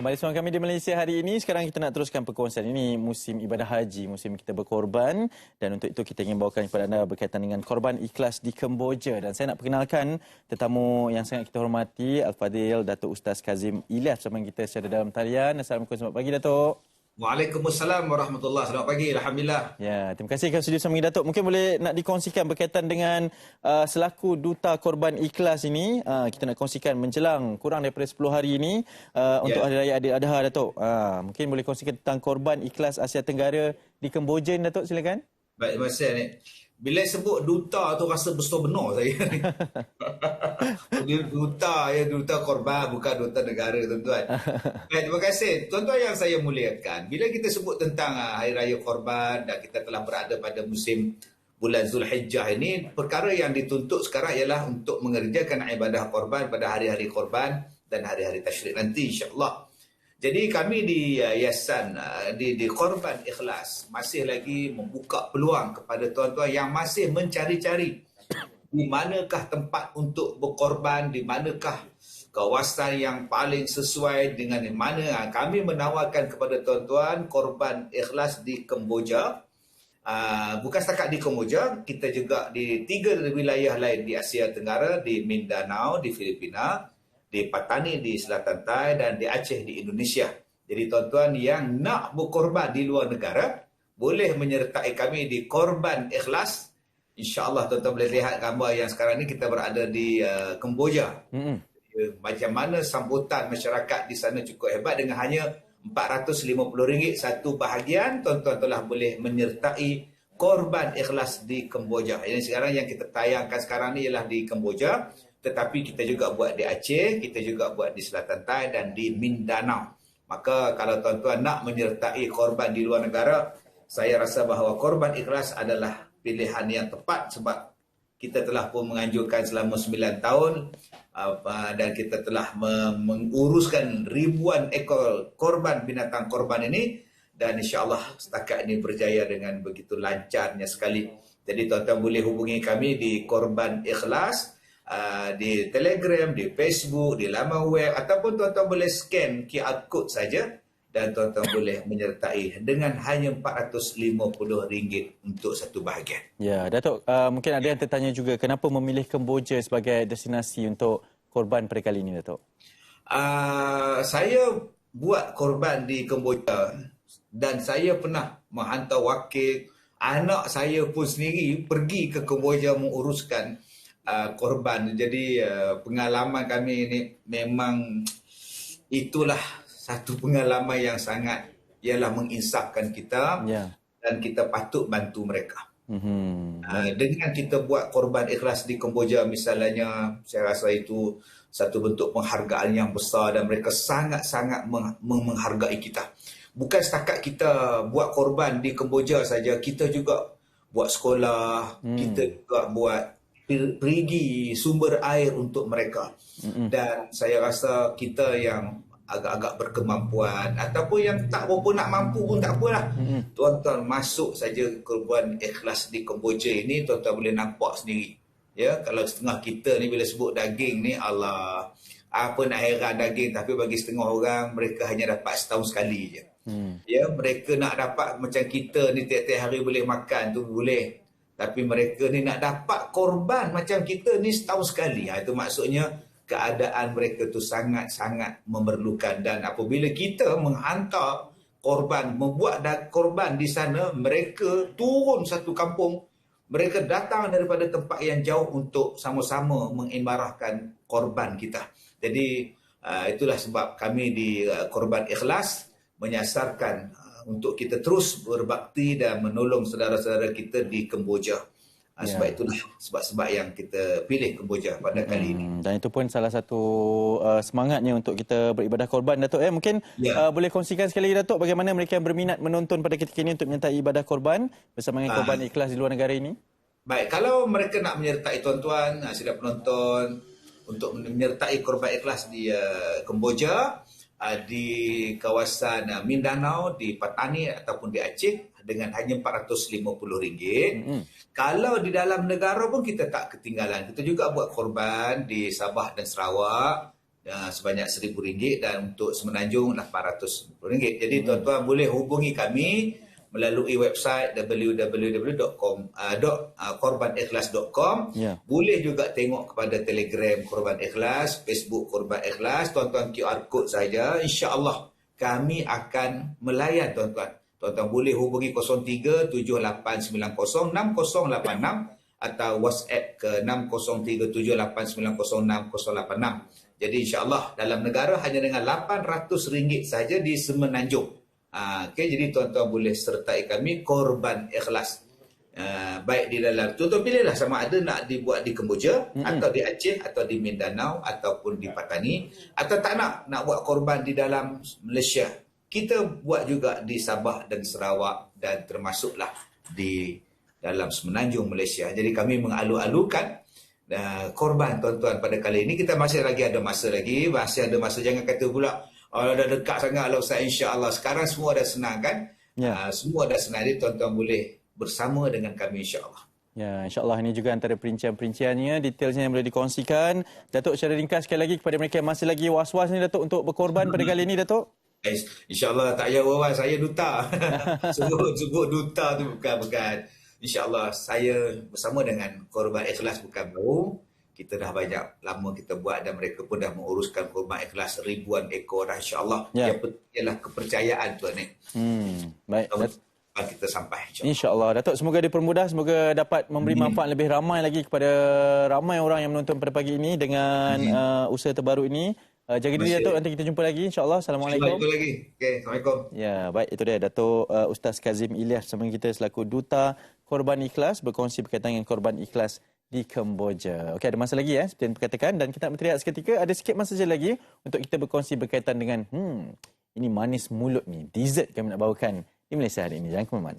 Kembali bersama kami di Malaysia hari ini. Sekarang kita nak teruskan perkongsian. Ini musim ibadah haji, musim kita berkorban. Dan untuk itu kita ingin bawakan kepada anda berkaitan dengan korban ikhlas di Kemboja. Dan saya nak perkenalkan tetamu yang sangat kita hormati, Al-Fadhil Datuk Ustaz Kazim Ilyas bersama kita secara dalam talian. Assalamualaikum, selamat pagi Datuk. Waalaikumsalam warahmatullahi. Selamat pagi, Alhamdulillah. Ya, terima kasih kerana sudi bersama Datuk. Mungkin boleh nak dikongsikan berkaitan dengan selaku duta korban ikhlas ini. Kita nak kongsikan menjelang kurang daripada 10 hari ini untuk Hari Raya Ailadha, Datuk. Mungkin boleh kongsikan tentang korban ikhlas Asia Tenggara di Kemboja, Datuk, silakan. Baik, terima kasih ni. Bila sebut duta tu rasa betul benar saya ni. Duta ya, duta korban, bukan duta negara, tuan-tuan. Baik, terima kasih. Tuan-tuan yang saya muliakan, bila kita sebut tentang Hari Raya Korban dan kita telah berada pada musim bulan Zulhijjah ini, perkara yang dituntut sekarang ialah untuk mengerjakan ibadah korban pada hari-hari korban dan hari-hari tasyrik nanti, insya-Allah. Jadi kami di Yayasan di Korban Ikhlas masih lagi membuka peluang kepada tuan-tuan yang masih mencari-cari di manakah tempat untuk berkorban, di manakah kawasan yang paling sesuai dengan mana. Kami menawarkan kepada tuan-tuan Korban Ikhlas di Kemboja. Bukan setakat di Kemboja, kita juga di 3 wilayah lain di Asia Tenggara, di Mindanao, di Filipina, di Patani di Selatan Thai, dan di Aceh di Indonesia. Jadi tuan-tuan yang nak berkorban di luar negara boleh menyertai kami di Korban Ikhlas. InsyaAllah tuan-tuan boleh lihat gambar yang sekarang ni kita berada di Kemboja. Macam mana sambutan masyarakat di sana cukup hebat dengan hanya RM450 satu bahagian. Tuan-tuan telah boleh menyertai Korban Ikhlas di Kemboja. Yang sekarang yang kita tayangkan sekarang ni ialah di Kemboja. Tetapi kita juga buat di Aceh, kita juga buat di Selatan Thai dan di Mindanao. Maka kalau tuan-tuan nak menyertai korban di luar negara, saya rasa bahawa Korban Ikhlas adalah pilihan yang tepat sebab kita telah pun menganjurkan selama 9 tahun dan kita telah menguruskan ribuan ekor korban binatang korban ini dan insya-Allah setakat ini berjaya dengan begitu lancarnya sekali. Jadi tuan-tuan boleh hubungi kami di Korban Ikhlas, di Telegram, di Facebook, di laman web, ataupun tuan-tuan boleh scan QR code saja dan tuan-tuan boleh menyertai dengan hanya RM450 untuk satu bahagian. Ya, Datuk, mungkin ada yang tertanya juga kenapa memilih Kemboja sebagai destinasi untuk korban pada kali ini, Datuk? Saya buat korban di Kemboja dan saya pernah menghantar wakil. Anak saya pun sendiri pergi ke Kemboja menguruskan korban. Jadi pengalaman kami ini memang itulah satu pengalaman yang sangat ialah menginsafkan kita dan kita patut bantu mereka. Dengan kita buat korban ikhlas di Kemboja misalnya, saya rasa itu satu bentuk penghargaan yang besar dan mereka sangat-sangat menghargai kita. Bukan setakat kita buat korban di Kemboja saja, kita juga buat sekolah, kita juga buat perigi sumber air untuk mereka. Dan saya rasa kita yang agak-agak berkemampuan ataupun yang tak berapa nak mampu pun tak apalah. Tuan-tuan masuk saja Korban Ikhlas di Kemboja ini, tuan-tuan boleh nampak sendiri. Ya, kalau setengah kita ni bila sebut daging ni, Allah, apa nak heran daging, tapi bagi setengah orang mereka hanya dapat setahun sekali je. Ya, mereka nak dapat macam kita ni tiap-tiap hari boleh makan tu boleh. Tapi mereka ni nak dapat korban macam kita ni setahun sekali. Itu maksudnya keadaan mereka tu sangat-sangat memerlukan. Dan apabila kita menghantar korban, membuat korban di sana, mereka turun satu kampung. Mereka datang daripada tempat yang jauh untuk sama-sama mengimarahkan korban kita. Jadi itulah sebab kami di Korban Ikhlas menyasarkan untuk kita terus berbakti dan menolong saudara-saudara kita di Kemboja. Sebab itulah sebab-sebab yang kita pilih Kemboja pada kali ini. Dan itu pun salah satu semangatnya untuk kita beribadah korban, Datuk. Mungkin boleh kongsikan sekali lagi, Datuk, bagaimana mereka yang berminat menonton pada ketika ini untuk menyertai ibadah korban bersama dengan Korban Ikhlas di luar negara ini? Baik, kalau mereka nak menyertai tuan-tuan, sila penonton untuk menyertai Korban Ikhlas di Kemboja, di kawasan Mindanao, di Patani ataupun di Aceh dengan hanya RM450. Kalau di dalam negara pun kita tak ketinggalan. Kita juga buat korban di Sabah dan Sarawak, sebanyak RM1,000 dan untuk Semenanjung RM800. Jadi tuan-tuan boleh hubungi kami melalui website www.korbanikhlas.com. Boleh juga tengok kepada Telegram Korban Ikhlas, Facebook Korban Ikhlas, tuan-tuan QR code saja. InsyaAllah kami akan melayan tuan-tuan. Tuan-tuan boleh hubungi 0378906086 atau WhatsApp ke 6037890686. Jadi insyaAllah dalam negara hanya dengan RM800 saja di Semenanjung. Jadi tuan-tuan boleh sertai kami Korban Ikhlas. Baik di dalam, tuan-tuan pilihlah sama ada nak dibuat di Kemboja, atau di Aceh, atau di Mindanao, ataupun di Patani, atau tak nak buat korban di dalam Malaysia. Kita buat juga di Sabah dan Sarawak dan termasuklah di dalam Semenanjung Malaysia. Jadi kami mengalu-alukan korban tuan-tuan pada kali ini. Kita masih ada masa, jangan kata pula dah dekat sangat lah Ustaz, insya-Allah. Sekarang semua dah senang kan? Semua dah senang. Jadi tuan-tuan boleh bersama dengan kami insya-Allah. Ya, insya-Allah ini juga antara perincian-perinciannya, detailsnya yang boleh dikongsikan. Datuk, secara ringkas sekali lagi kepada mereka yang masih lagi was-was ni Datuk untuk berkorban pada kali ini Datuk. InsyaAllah tak payah was-was, saya duta. Sebut duta tu bukan. InsyaAllah saya bersama dengan Korban Ikhlas Bukan Baru. Kita dah banyak lama kita buat dan mereka pun dah menguruskan korban ikhlas ribuan ekor dah, insya-Allah. Yang penting ialah kepercayaan tuan ni. Baik. Kita sampai insya-Allah. Datuk, semoga dipermudah, semoga dapat memberi manfaat lebih ramai lagi kepada ramai orang yang menonton pada pagi ini dengan usaha terbaru ini. Jaga diri Datuk, nanti kita jumpa lagi insya-Allah. Assalamualaikum. Jumpa lagi. Okey, assalamualaikum. Ya, baik, itu dia Datuk Ustaz Kazim Ilyas bersama kita selaku Duta Korban Ikhlas, berkongsi berkaitan dengan korban ikhlas di Kemboja. Okey, ada masa lagi seperti yang diperkatakan, dan kita nak berteriak seketika. Ada sikit masa saja lagi untuk kita berkongsi berkaitan dengan ini manis mulut ni, dessert kami nak bawakan di Malaysia hari ini. Jangan ke mana-mana.